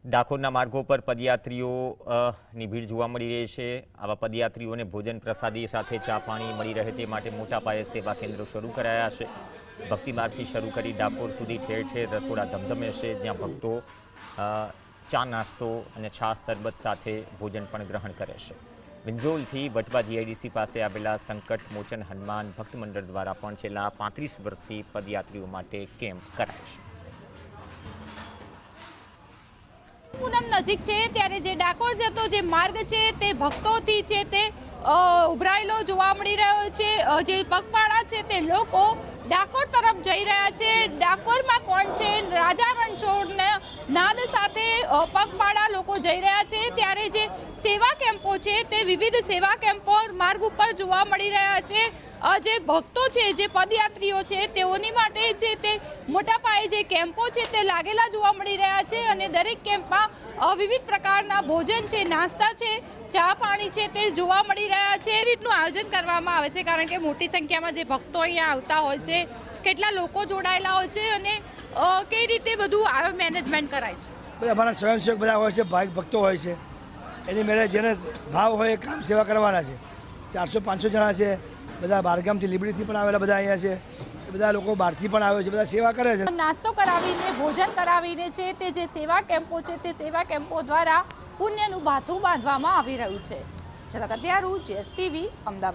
ડાકોરના માર્ગો પર પદયાત્રીઓની ભીડ જોવા મળી રહી છે। આવા પદયાત્રીઓને ભોજન પ્રસાદી સાથે ચા પાણી મળી રહે તે માટે મોટા પાયે સેવા કેન્દ્રો શરૂ કરાયા છે। ભક્તિ માર્ગથી શરૂ કરી ડાકોર સુધી ઠેર ઠેર રસોડા ધમધમે છે, જ્યાં ભક્તો ચા નાસ્તો અને છાશ શરબત સાથે ભોજન પણ ગ્રહણ કરે છે। વિંજોલથી વટવા જીઆઈડીસી પાસે આવેલા સંકટ મોચન હનુમાન ભક્ત મંડળ દ્વારા પણ છેલ્લા 35 વર્ષથી પદયાત્રીઓ માટે કેમ્પ કરાય છે। પૂનમ નજીક છે ત્યારે જે ડાકોર જતો જે માર્ગ છે તે ભક્તોથી છે તે ઉભરાયેલો જોવા મળી રહ્યો છે। જે પગપાળા છે તે લોકો ડાકોર તરફ જઈ રહ્યા છે। ડાકોરમાં કોણ છે રાજા રણછોડના નાદ સાથે પગપાળા લોકો જઈ રહ્યા છે, ત્યારે જે સેવા કેમ્પો છે તે વિવિધ સેવા કેમ્પો માર્ગ ઉપર જોવા મળી રહ્યા છે। જે ભક્તો છે, જે પદયાત્રીઓ છે તેઓની માટે છે તે મોટા પાયે જે કેમ્પો છે તે લાગેલા જોવા મળી રહ્યા છે અને દરેક કેમ્પમાં વિવિધ પ્રકારના ભોજન છે, નાસ્તા છે, ચા પાણી છે તે જોવા મળી રહ્યા છે। એ રીતનું આયોજન કરવામાં આવે છે કારણ કે મોટી સંખ્યામાં જે ભક્તો અહીંયા આવતા હોય છે, કેટલા લોકો જોડાયેલા હોય છે અને કઈ રીતે બધું મેનેજમેન્ટ કરાય છે। બધા અમારા સ્વયંસેવક બધા હોય છે, ભાઈ ભક્તો હોય છે, એની મેળે જેને ભાવ હોય કામ સેવા કરવાના છે। 400-500 જણા છે, બધા બહારગામથી લીબડીથી પણ આવેલા બધા અહીંયા છે, બધા લોકો બહારથી પણ આવે છે, બધા સેવા કરે છે। નાસ્તો કરાવીને ભોજન કરાવીને છે તે જે સેવા કેમ્પો છે તે સેવા કેમ્પો દ્વારા પુણ્યનું ભાથું બાંધવામાં આવી રહ્યું છે। ઝલક અત્યારું GSTV અમદાવાદ।